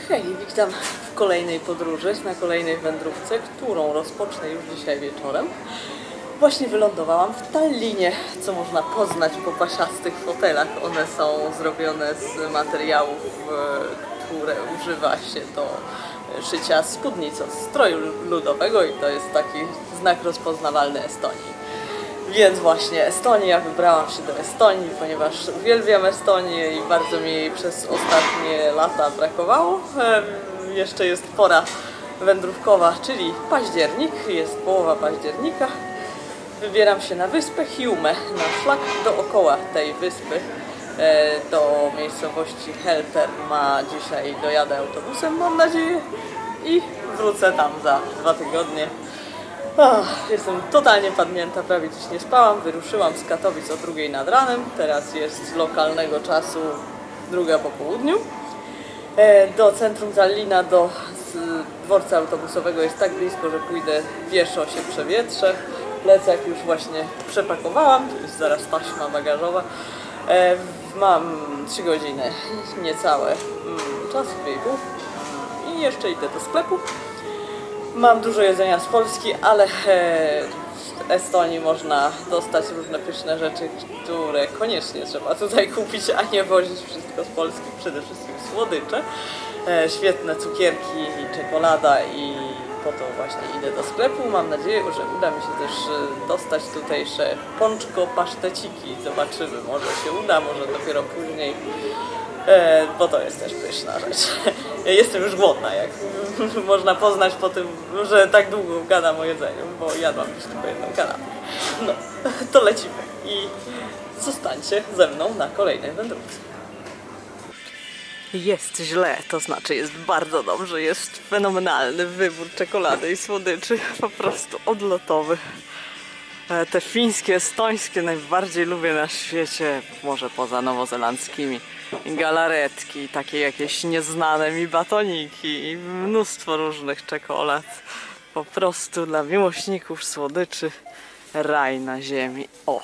Hej, witam w kolejnej podróży, na kolejnej wędrówce, którą rozpocznę już dzisiaj wieczorem. Właśnie wylądowałam w Tallinie, co można poznać po pasiastych fotelach. One są zrobione z materiałów, które używa się do szycia spódnic od stroju ludowego i to jest taki znak rozpoznawalny Estonii. Więc właśnie Estonia, wybrałam się do Estonii, ponieważ uwielbiam Estonię i bardzo mi jej przez ostatnie lata brakowało. Jeszcze jest pora wędrówkowa, czyli październik, jest połowa października. Wybieram się na wyspę Hiiume, na szlak dookoła tej wyspy do miejscowości Heltermaa. Dzisiaj dojadę autobusem, mam nadzieję, i wrócę tam za 2 tygodnie. Jestem totalnie padnięta, prawie dziś nie spałam. Wyruszyłam z Katowic o 2 nad ranem. Teraz jest lokalnego czasu 2 po południu. Do centrum Tallina, do dworca autobusowego jest tak blisko, że pójdę pieszo, się przewietrzę. Plecak już właśnie przepakowałam, to jest zaraz taśma bagażowa. Mam 3 godziny niecałe czasu, 2,5 i jeszcze idę do sklepu. Mam dużo jedzenia z Polski, ale w Estonii można dostać różne pyszne rzeczy, które koniecznie trzeba tutaj kupić, a nie wozić wszystko z Polski. Przede wszystkim słodycze, świetne cukierki, czekolada i po to właśnie idę do sklepu. Mam nadzieję, że uda mi się też dostać tutejsze pączko paszteciki. Zobaczymy, może się uda, może dopiero później. Bo to jest też pyszna rzecz. Jestem już głodna, jak można poznać po tym, że tak długo gadam o jedzeniu, bo jadłam już tylko jedną kanapkę. No, to lecimy i zostańcie ze mną na kolejnej wędrówce. Jest źle, to znaczy jest bardzo dobrze, jest fenomenalny wybór czekolady i słodyczy, po prostu odlotowy. Te fińskie, estońskie najbardziej lubię na świecie, może poza nowozelandzkimi. Galaretki, takie jakieś nieznane mi batoniki i mnóstwo różnych czekolad. Po prostu dla miłośników słodyczy raj na ziemi. O!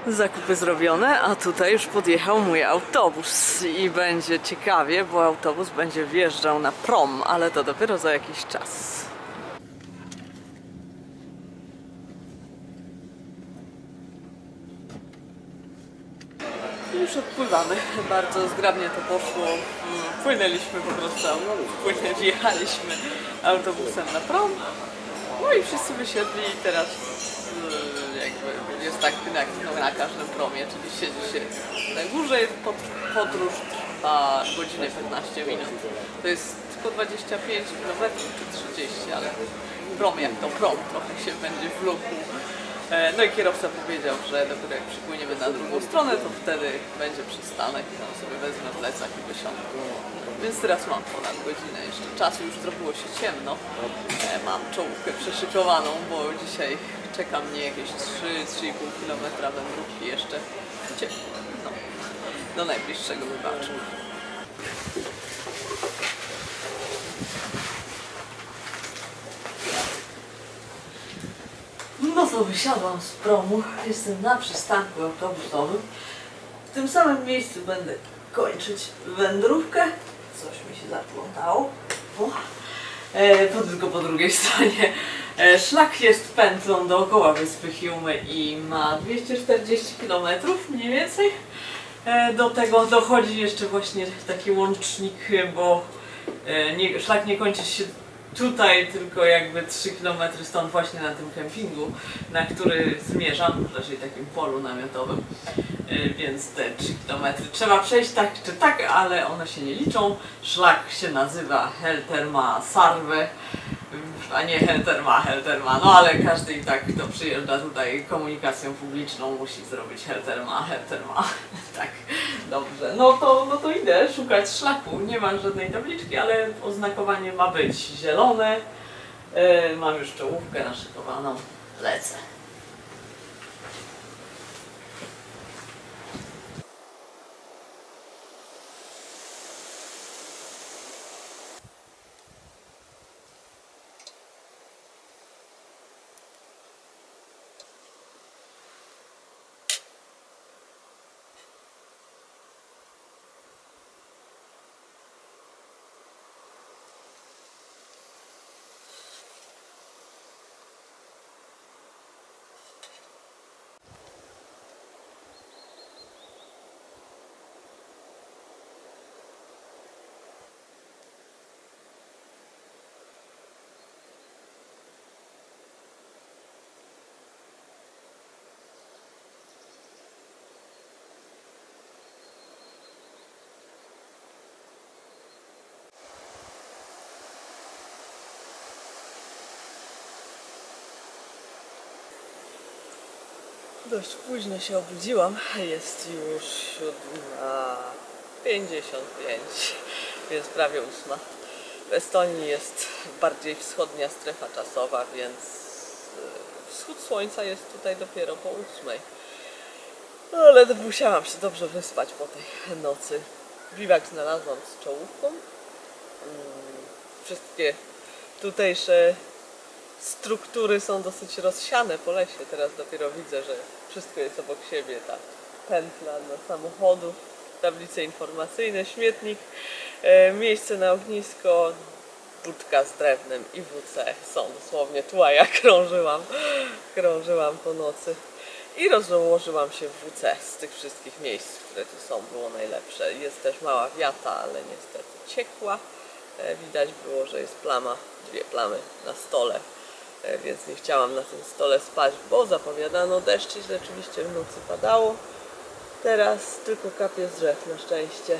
Zakupy zrobione, a tutaj już podjechał mój autobus i będzie ciekawie, bo autobus będzie wjeżdżał na prom, ale to dopiero za jakiś czas. Już odpływamy. Bardzo zgrabnie to poszło. Płynęliśmy po prostu, wjechaliśmy autobusem na prom. No i wszyscy wysiedli i teraz jakby jest tak jak na każdym promie, czyli siedzi się na górze, podróż trwa godzinę 15 minut. To jest tylko 25 km czy 30, ale prom jak to prom, trochę się będzie wlókł. No i kierowca powiedział, że dopiero jak przypłyniemy na drugą stronę, to wtedy będzie przystanek i tam sobie wezmę plecak i wysiądę. Więc teraz mam ponad godzinę jeszcze czasu, już zrobiło się ciemno. Mam czołówkę przeszykowaną, bo dzisiaj czeka mnie jakieś 3-3,5 km wędrówki jeszcze. Ciepło, no, do najbliższego wybaczu. No to wysiadłam z promu, jestem na przystanku autobusowym. W tym samym miejscu będę kończyć wędrówkę. Coś mi się zaplątało. Tylko po drugiej stronie. Szlak jest pętlą dookoła wyspy Hiiume i ma 240 km mniej więcej. Do tego dochodzi jeszcze właśnie taki łącznik, bo szlak nie kończy się tutaj, tylko jakby 3 km stąd, właśnie na tym kempingu, na który zmierzam, raczej takim polu namiotowym. Więc te 3 km trzeba przejść tak czy tak, ale one się nie liczą. Szlak się nazywa Heltermaa Sarve, a nie Heltermaa. No ale każdy i tak, kto przyjeżdża tutaj komunikacją publiczną, musi zrobić Heltermaa. Tak, dobrze. No to idę szukać szlaku. Nie mam żadnej tabliczki, ale oznakowanie ma być zielone. Mam już czołówkę naszykowaną. Lecę. Dość późno się obudziłam, jest już 7:55, więc prawie 8. W Estonii jest bardziej wschodnia strefa czasowa, więc wschód słońca jest tutaj dopiero po 8. Ale musiałam się dobrze wyspać po tej nocy. Biwak znalazłam z czołówką. Wszystkie tutejsze struktury są dosyć rozsiane po lesie. Teraz dopiero widzę, że wszystko jest obok siebie. Ta pętla dla samochodów, tablice informacyjne, śmietnik, miejsce na ognisko, budka z drewnem i WC są dosłownie tła. Ja krążyłam po nocy i rozłożyłam się w WC z tych wszystkich miejsc, które tu są, było najlepsze. Jest też mała wiata, ale niestety ciekła. Widać było, że jest plama, 2 plamy na stole, więc nie chciałam na tym stole spać, bo zapowiadano deszcz i rzeczywiście w nocy padało. Teraz tylko kapie z drzew, na szczęście.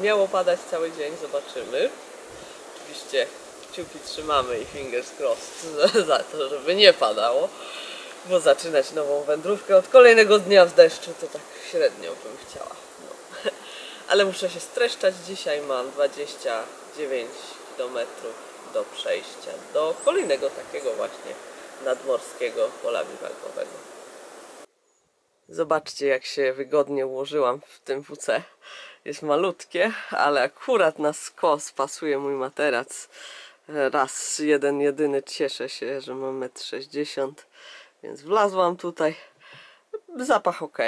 Miało padać cały dzień, zobaczymy. Oczywiście kciuki trzymamy i fingers crossed za to, żeby nie padało, bo zaczynać nową wędrówkę od kolejnego dnia w deszczu to tak średnio bym chciała. No. Ale muszę się streszczać. Dzisiaj mam 29 km do przejścia do kolejnego takiego właśnie nadmorskiego pola biwakowego. Zobaczcie, jak się wygodnie ułożyłam w tym WC. Jest malutkie, ale akurat na skos pasuje mój materac. Raz jeden, jedyny, cieszę się, że mam 1,60 m, więc wlazłam tutaj. Zapach ok,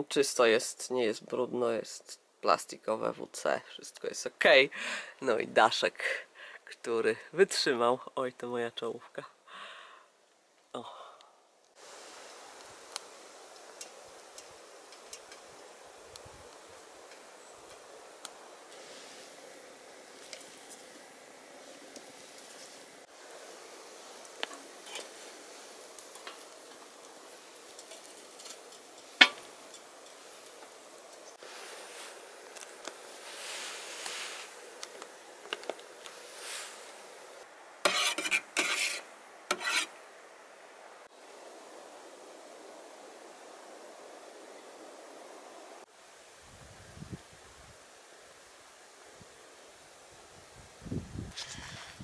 czysto jest, nie jest brudno, jest plastikowe WC, wszystko jest ok. No i daszek, który wytrzymał. Oj, to moja czołówka. O.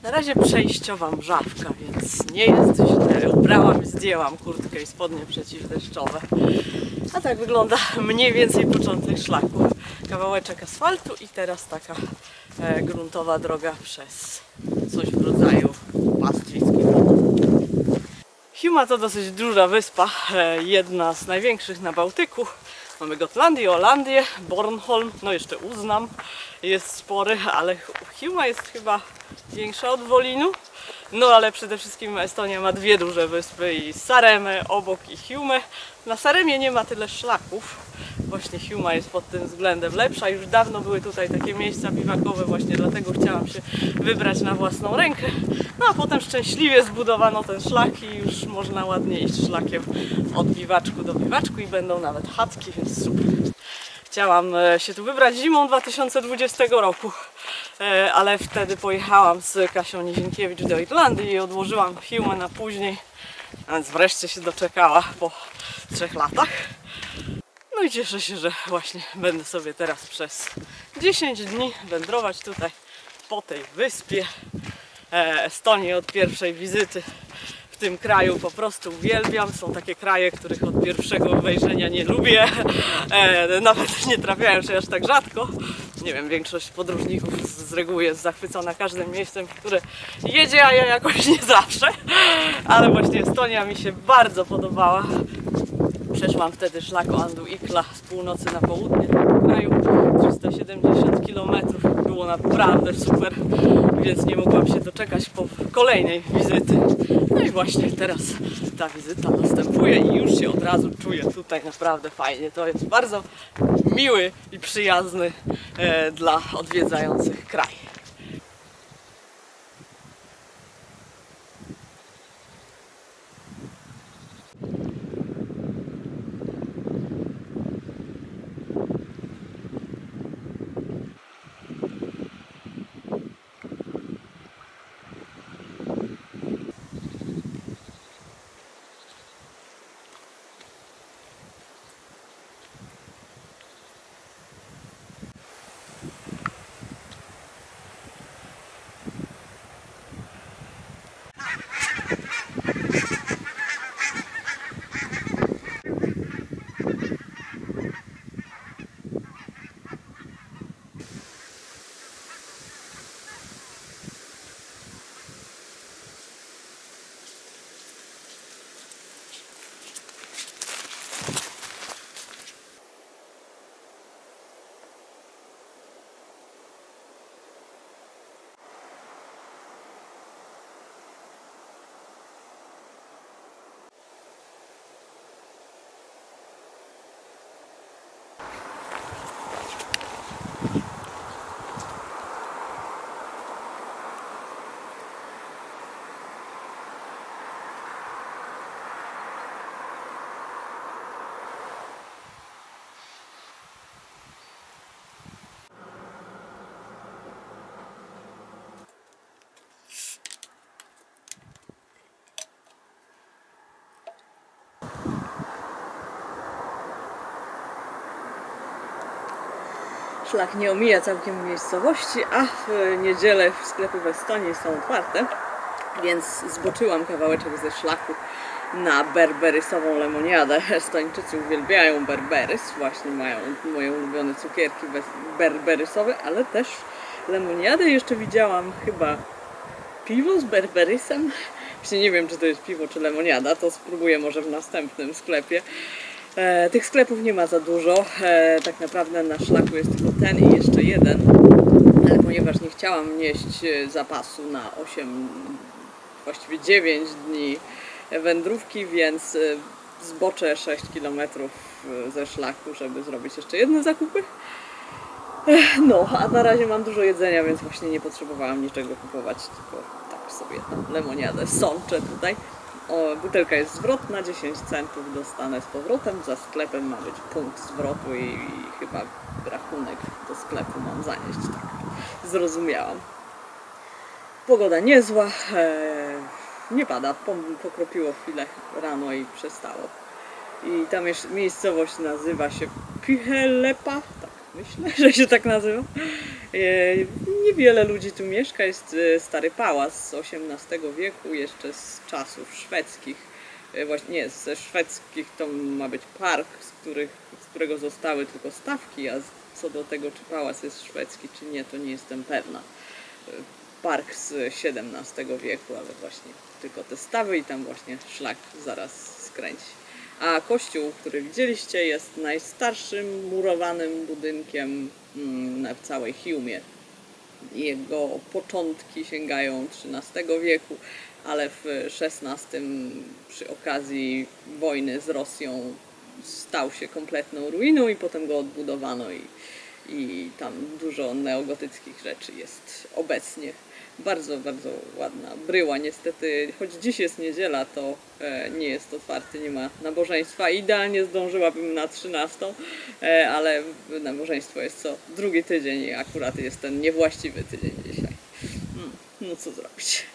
Na razie przejściowa mrzawka, więc nie jest źle. Ubrałam i zdjęłam kurtkę i spodnie przeciwdeszczowe. A tak wygląda mniej więcej początek szlaku. Kawałeczek asfaltu i teraz taka gruntowa droga przez coś w rodzaju pastwisk. Huma to dosyć duża wyspa, jedna z największych na Bałtyku. Mamy Gotlandię, Ålandię, Bornholm, no jeszcze Uznam jest spory, ale Huma jest chyba większa od Wolinu. No ale przede wszystkim Estonia ma 2 duże wyspy i Saaremaa obok i Hiiume. Na Saaremaa nie ma tyle szlaków. Właśnie Hiiume jest pod tym względem lepsza. Już dawno były tutaj takie miejsca biwakowe, właśnie dlatego chciałam się wybrać na własną rękę. No a potem szczęśliwie zbudowano ten szlak i już można ładnie iść szlakiem od biwaczku do biwaczku i będą nawet chatki, więc super. Chciałam się tu wybrać zimą 2020 roku, ale wtedy pojechałam z Kasią Nizinkiewicz do Irlandii i odłożyłam Hiiume na później, więc wreszcie się doczekała po 3 latach. No i cieszę się, że właśnie będę sobie teraz przez 10 dni wędrować tutaj po tej wyspie. Estonię od pierwszej wizyty w tym kraju po prostu uwielbiam. Są takie kraje, których od pierwszego wejrzenia nie lubię. Nawet nie trafiają się aż tak rzadko. Nie wiem, większość podróżników z reguły jest zachwycona każdym miejscem, w które jedzie, a ja jakoś nie zawsze. Ale właśnie Estonia mi się bardzo podobała. Przeszłam wtedy szlak Andu-Ikla z północy na południe tego kraju, 370 km. Było naprawdę super, więc nie mogłam się doczekać po kolejnej wizyty. No i właśnie teraz ta wizyta następuje i już się od razu czuję tutaj naprawdę fajnie. To jest bardzo miły i przyjazny dla odwiedzających kraj. Szlak nie omija całkiem miejscowości, a w niedzielę sklepy w Estonii są otwarte, więc zboczyłam kawałeczek ze szlaku na berberysową lemoniadę. Estończycy uwielbiają berberys, właśnie mają moje ulubione cukierki berberysowe, ale też lemoniadę. Jeszcze widziałam chyba piwo z berberysem. Właśnie nie wiem, czy to jest piwo, czy lemoniada, to spróbuję może w następnym sklepie. Tych sklepów nie ma za dużo, tak naprawdę na szlaku jest tylko ten i jeszcze jeden, ale ponieważ nie chciałam nieść zapasu na 8, właściwie 9 dni wędrówki, więc zboczę 6 km ze szlaku, żeby zrobić jeszcze jedne zakupy. No, a na razie mam dużo jedzenia, więc właśnie nie potrzebowałam niczego kupować, tylko tak sobie tą lemoniadę sączę tutaj. Butelka jest zwrotna, 10 centów dostanę z powrotem, za sklepem ma być punkt zwrotu i chyba rachunek do sklepu mam zanieść, tak zrozumiałam. Pogoda niezła, nie pada, pokropiło chwilę rano i przestało. I ta miejscowość nazywa się Pyhälepa, tak myślę, że się tak nazywa. Niewiele ludzi tu mieszka, jest stary pałac z XVIII wieku, jeszcze z czasów szwedzkich. Właśnie nie, ze szwedzkich to ma być park, z którego zostały tylko stawki, a co do tego, czy pałac jest szwedzki, czy nie, to nie jestem pewna. Park z XVII wieku, ale właśnie tylko te stawy i tam właśnie szlak zaraz skręci. A kościół, który widzieliście, jest najstarszym murowanym budynkiem w całej Hiumie. Jego początki sięgają XIII wieku, ale w XVI przy okazji wojny z Rosją stał się kompletną ruiną i potem go odbudowano i tam dużo neogotyckich rzeczy jest obecnie. Bardzo, bardzo ładna bryła. Niestety, choć dziś jest niedziela, to nie jest otwarty, nie ma nabożeństwa. Idealnie zdążyłabym na 13, ale nabożeństwo jest co drugi tydzień i akurat jest ten niewłaściwy tydzień dzisiaj. No co zrobić?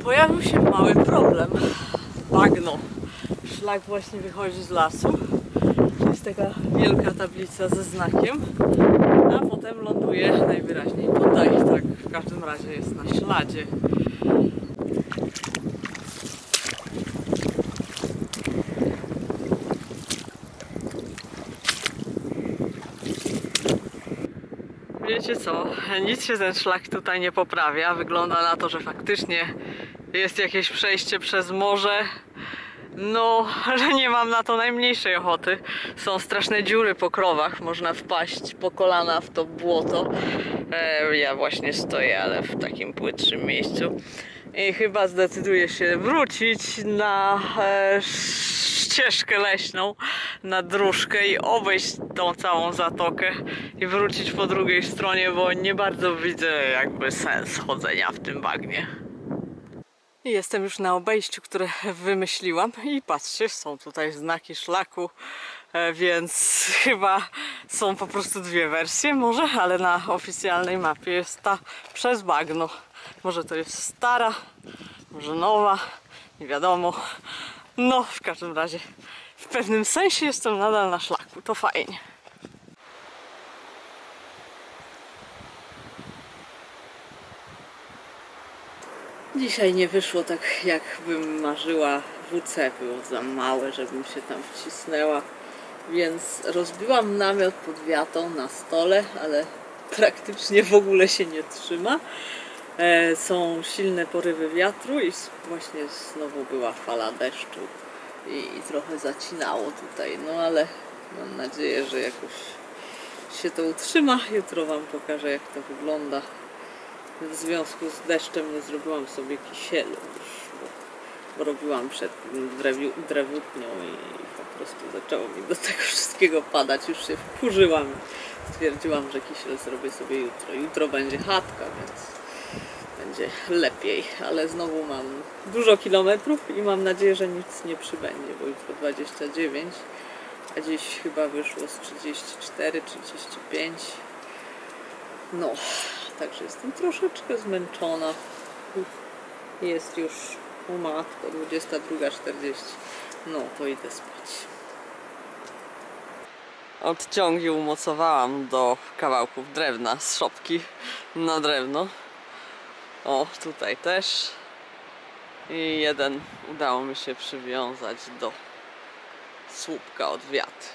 Pojawił się mały problem. Bagno. Szlak właśnie wychodzi z lasu. To jest taka wielka tablica ze znakiem, a potem ląduje najwyraźniej tutaj. Tak w każdym razie jest na śladzie. Wiecie co, nic się ten szlak tutaj nie poprawia. Wygląda na to, że faktycznie jest jakieś przejście przez morze. No, że nie mam na to najmniejszej ochoty. Są straszne dziury po krowach, można wpaść po kolana w to błoto. Ja właśnie stoję, ale w takim płytszym miejscu. I chyba zdecyduję się wrócić na ścieżkę leśną, na dróżkę i obejść tą całą zatokę i wrócić po drugiej stronie, bo nie bardzo widzę jakby sens chodzenia w tym bagnie. Jestem już na obejściu, które wymyśliłam i patrzcie, są tutaj znaki szlaku, więc chyba są po prostu dwie wersje może, ale na oficjalnej mapie jest ta przez bagno. Może to jest stara, może nowa, nie wiadomo. No, w każdym razie w pewnym sensie jestem nadal na szlaku, to fajnie. Dzisiaj nie wyszło tak, jak bym marzyła. WC było za małe, żebym się tam wcisnęła, więc rozbiłam namiot pod wiatą na stole, ale praktycznie w ogóle się nie trzyma. Są silne porywy wiatru i właśnie znowu była fala deszczu i trochę zacinało tutaj, no ale mam nadzieję, że jakoś się to utrzyma. Jutro Wam pokażę, jak to wygląda. W związku z deszczem nie zrobiłam sobie kisielu już, bo robiłam przed drewutnią i po prostu zaczęło mi do tego wszystkiego padać. Już się wkurzyłam i stwierdziłam, że kisiel zrobię sobie jutro. Jutro będzie chatka, więc będzie lepiej, ale znowu mam dużo kilometrów i mam nadzieję, że nic nie przybędzie, bo jutro 29, a dziś chyba wyszło z 34, 35. No, także jestem troszeczkę zmęczona. Jest już, o matko, 22:40. No, to idę spać. Odciągi umocowałam do kawałków drewna z szopki na drewno. O, tutaj też. I jeden udało mi się przywiązać do słupka od wiatru.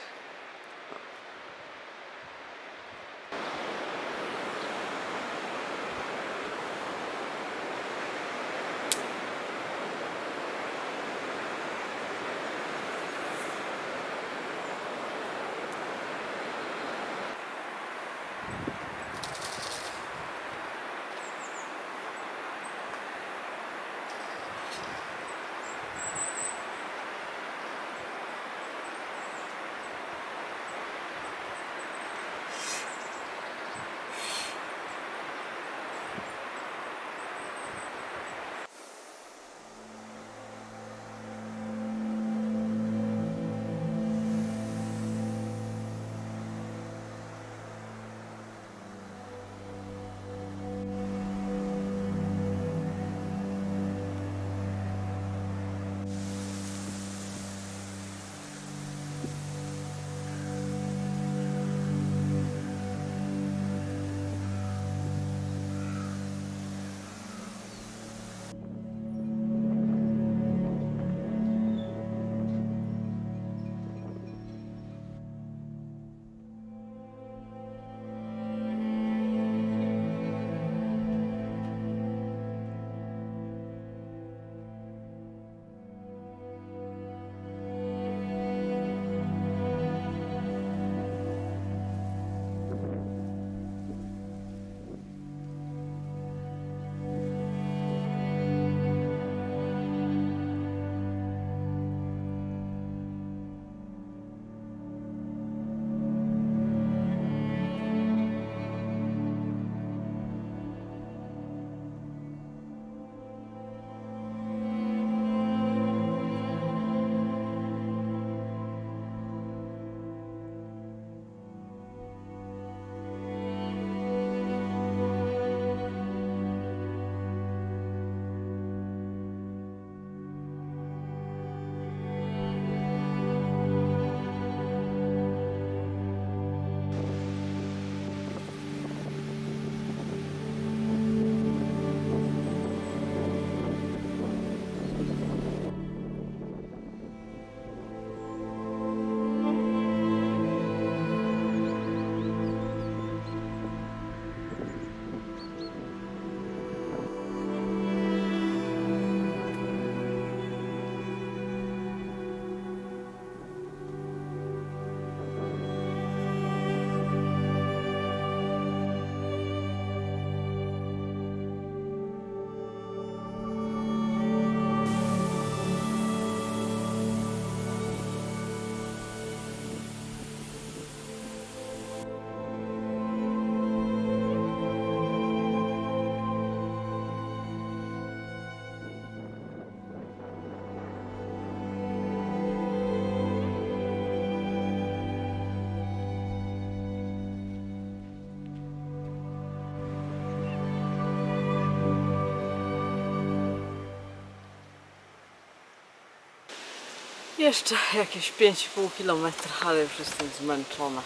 Jeszcze jakieś 5,5 km, ale już jestem zmęczona.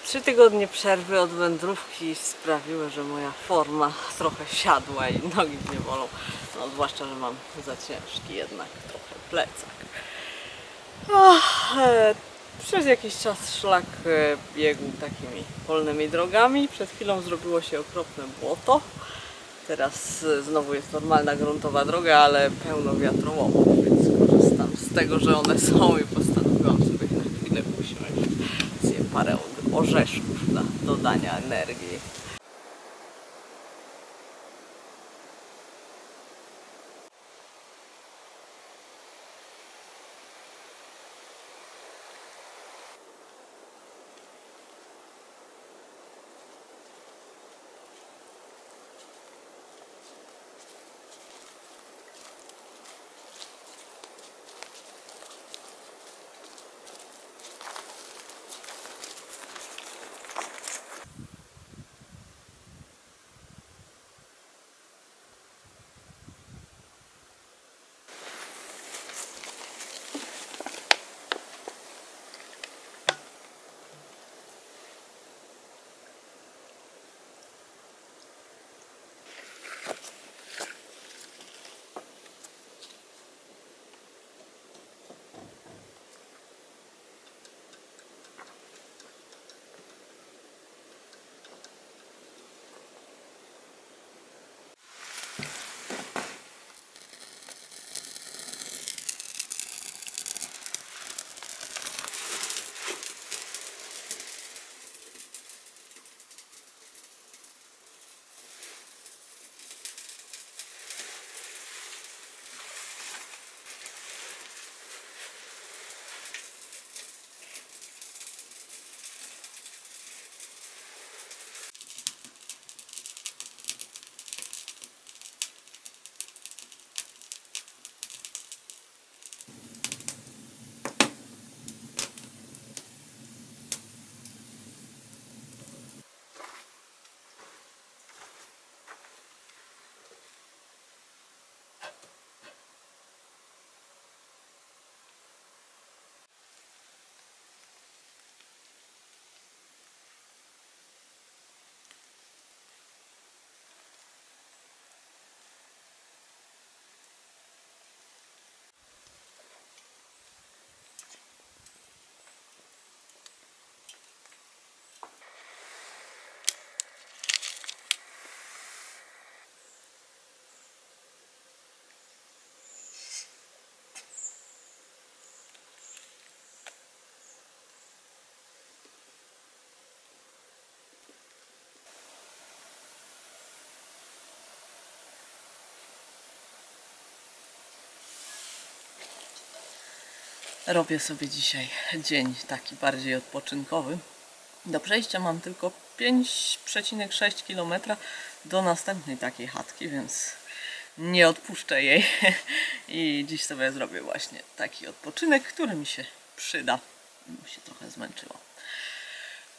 3 tygodnie przerwy od wędrówki sprawiły, że moja forma trochę siadła i nogi mnie bolą. No, zwłaszcza, że mam za ciężki jednak trochę plecak. Przez jakiś czas szlak biegł takimi polnymi drogami. Przed chwilą zrobiło się okropne błoto. Teraz znowu jest normalna gruntowa droga, ale pełno wiatrołomów, więc korzystam z tego, że one są i postanowiłam sobie na chwilę usiąść. Zjem parę orzeszków dla dodania energii. Robię sobie dzisiaj dzień taki bardziej odpoczynkowy. Do przejścia mam tylko 5,6 km do następnej takiej chatki, więc nie odpuszczę jej. I dziś sobie zrobię właśnie taki odpoczynek, który mi się przyda. Się trochę zmęczyłam.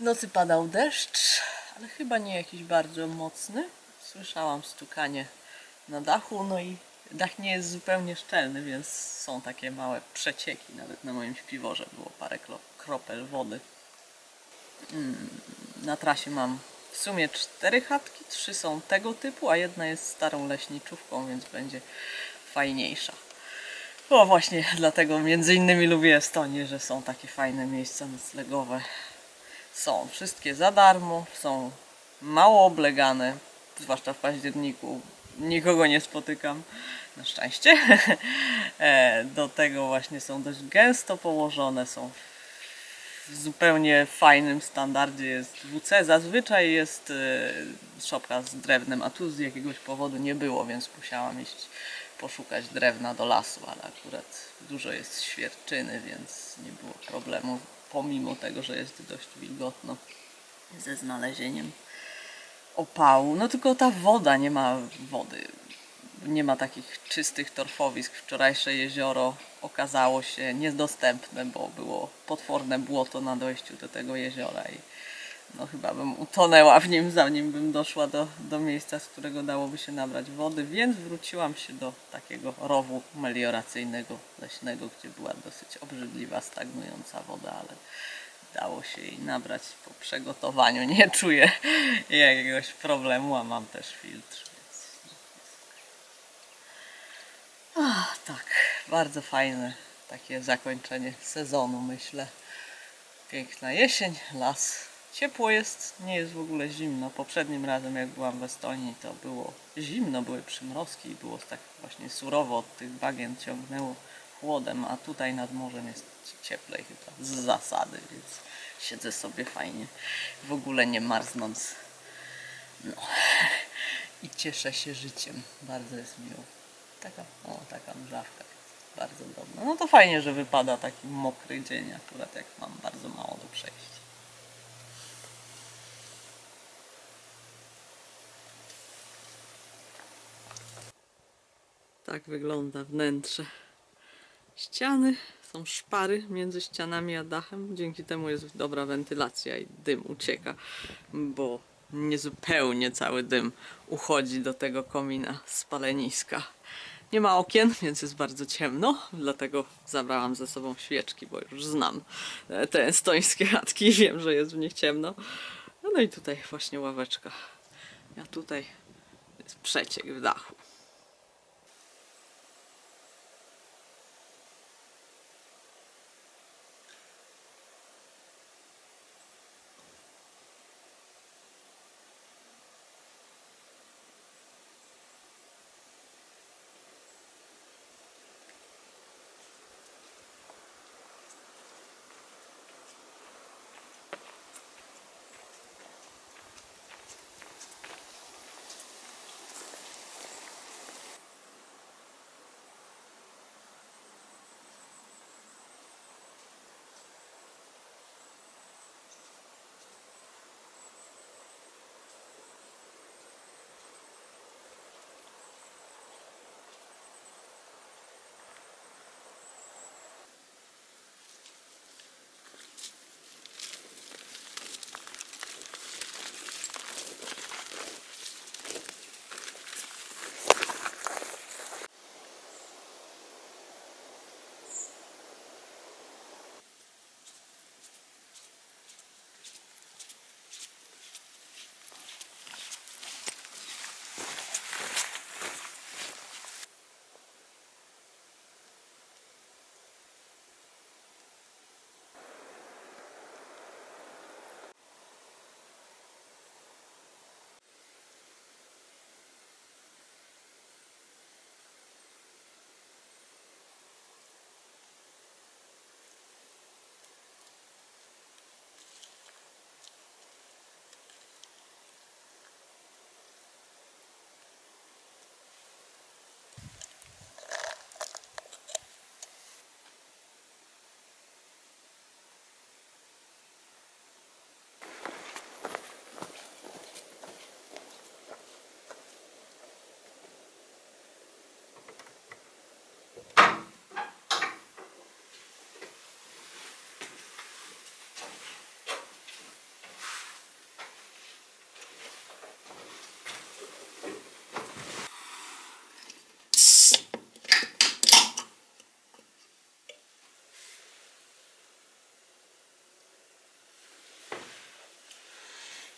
W nocy padał deszcz, ale chyba nie jakiś bardzo mocny. Słyszałam stukanie na dachu, no i dach nie jest zupełnie szczelny, więc są takie małe przecieki. Nawet na moim śpiworze było parę kropel wody. Na trasie mam w sumie 4 chatki, 3 są tego typu, a jedna jest starą leśniczówką, więc będzie fajniejsza. No właśnie dlatego między innymi lubię Estonię, że są takie fajne miejsca noclegowe. Są wszystkie za darmo, są mało oblegane, zwłaszcza w październiku. Nikogo nie spotykam, na szczęście. Do tego właśnie są dość gęsto położone, są w zupełnie fajnym standardzie, jest WC. Zazwyczaj jest szopka z drewnem, a tu z jakiegoś powodu nie było, więc musiałam iść poszukać drewna do lasu, ale akurat dużo jest świerczyny, więc nie było problemu, pomimo tego, że jest dość wilgotno, ze znalezieniem opału. No tylko ta woda, nie ma wody. Nie ma takich czystych torfowisk. Wczorajsze jezioro okazało się niedostępne, bo było potworne błoto na dojściu do tego jeziora i no chyba bym utonęła w nim, zanim bym doszła do miejsca, z którego dałoby się nabrać wody, więc wróciłam się do takiego rowu melioracyjnego, leśnego, gdzie była dosyć obrzydliwa, stagnująca woda, ale dało się jej nabrać po przygotowaniu. Nie czuję jakiegoś problemu, a mam też filtr. Tak, bardzo fajne takie zakończenie sezonu, myślę. Piękna jesień, las. Ciepło jest, nie jest w ogóle zimno. Poprzednim razem jak byłam w Estonii, to było zimno, były przymrozki i było tak właśnie surowo, od tych bagien ciągnęło chłodem, a tutaj nad morzem jest cieplej chyba z zasady, więc siedzę sobie fajnie, w ogóle nie marznąc. No i cieszę się życiem, bardzo jest miło. Taka mrzawka jest bardzo drobna. No to fajnie, że wypada taki mokry dzień akurat, jak mam bardzo mało do przejścia. Tak wygląda wnętrze. Ściany, są szpary między ścianami a dachem. Dzięki temu jest dobra wentylacja i dym ucieka, bo niezupełnie cały dym uchodzi do tego komina spaleniska. Nie ma okien, więc jest bardzo ciemno, dlatego zabrałam ze sobą świeczki, bo już znam te estońskie chatki i wiem, że jest w nich ciemno. No i tutaj właśnie ławeczka. A tutaj jest przeciek w dachu.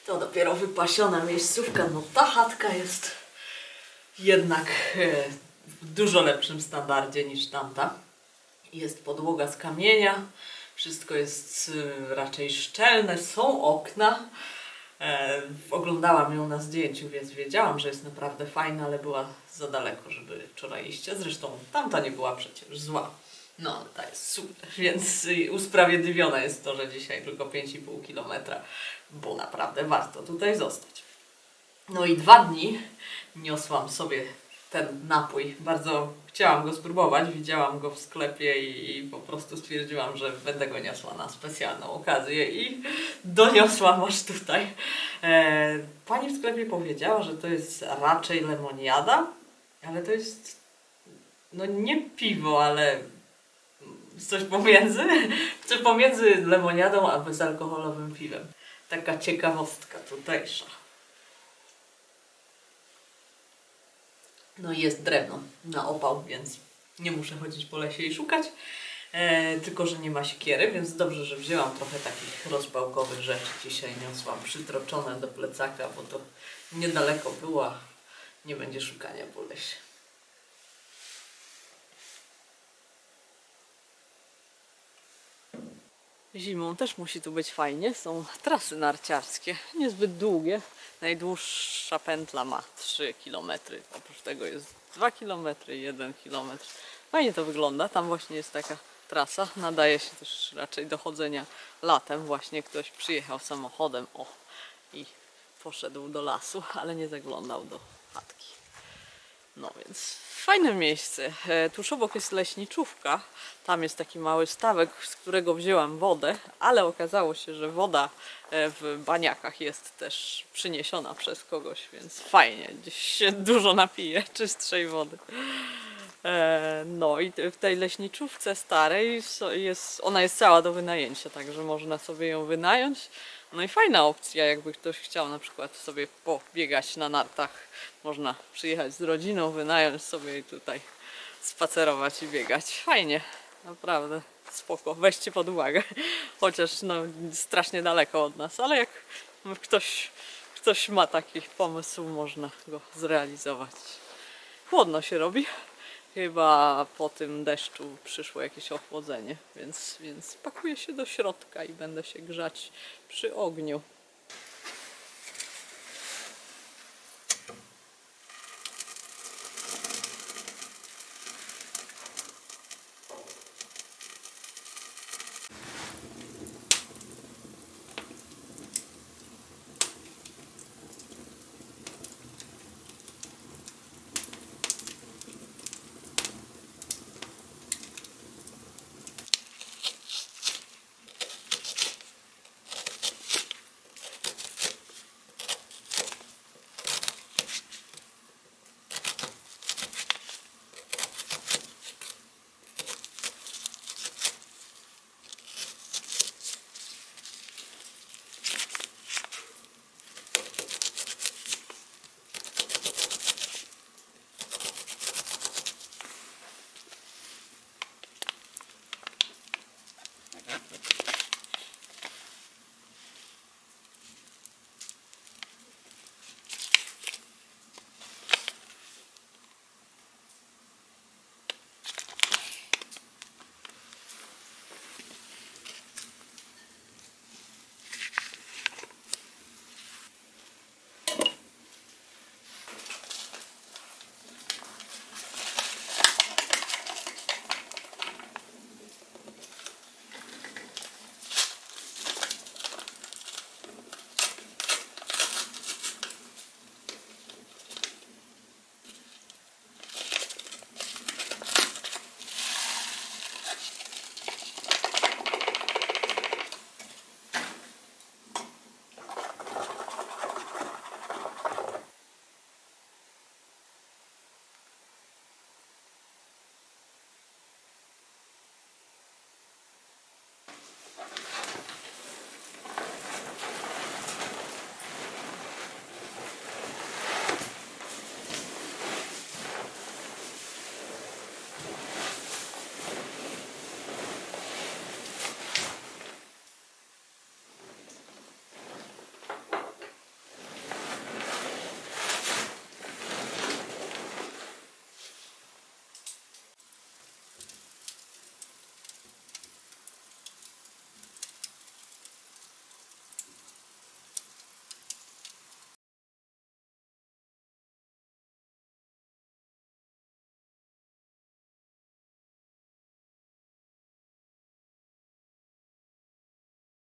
To dopiero wypasiona miejscówka, no ta chatka jest jednak w dużo lepszym standardzie niż tamta. Jest podłoga z kamienia, wszystko jest raczej szczelne, są okna. Oglądałam ją na zdjęciu, więc wiedziałam, że jest naprawdę fajna, ale była za daleko, żeby wczoraj iść. Zresztą tamta nie była przecież zła. No, ale ta jest super, więc usprawiedliwione jest to, że dzisiaj tylko 5,5 km, bo naprawdę warto tutaj zostać. No i 2 dni niosłam sobie ten napój. Bardzo chciałam go spróbować, widziałam go w sklepie i po prostu stwierdziłam, że będę go niosła na specjalną okazję i doniosłam aż tutaj. Pani w sklepie powiedziała, że to jest raczej lemoniada, ale to jest no nie piwo, ale coś pomiędzy, coś pomiędzy lemoniadą a bezalkoholowym piwem. Taka ciekawostka tutejsza. No i jest drewno na opał, więc nie muszę chodzić po lesie i szukać. Tylko że nie ma siekiery, więc dobrze, że wzięłam trochę takich rozbałkowych rzeczy. Dzisiaj niosłam przytroczone do plecaka, bo to niedaleko była. Nie będzie szukania po lesie. Zimą też musi tu być fajnie. Są trasy narciarskie, niezbyt długie. Najdłuższa pętla ma 3 km. Oprócz tego jest 2 km, 1 km. Fajnie to wygląda. Tam właśnie jest taka trasa. Nadaje się też raczej do chodzenia latem. Właśnie ktoś przyjechał samochodem i poszedł do lasu, ale nie zaglądał do chatki. No więc fajne miejsce. Tuż obok jest leśniczówka. Tam jest taki mały stawek, z którego wzięłam wodę, ale okazało się, że woda w baniakach jest też przyniesiona przez kogoś, więc fajnie. Gdzieś się dużo napije czystszej wody. No i w tej leśniczówce starej ona jest cała do wynajęcia, także można sobie ją wynająć. No i fajna opcja, jakby ktoś chciał na przykład sobie pobiegać na nartach. Można przyjechać z rodziną, wynająć sobie i tutaj spacerować i biegać. Fajnie, naprawdę spoko, weźcie pod uwagę. Chociaż no strasznie daleko od nas, ale jak ktoś ma taki pomysł, można go zrealizować. Chłodno się robi. Chyba po tym deszczu przyszło jakieś ochłodzenie, więc pakuję się do środka i będę się grzać przy ogniu.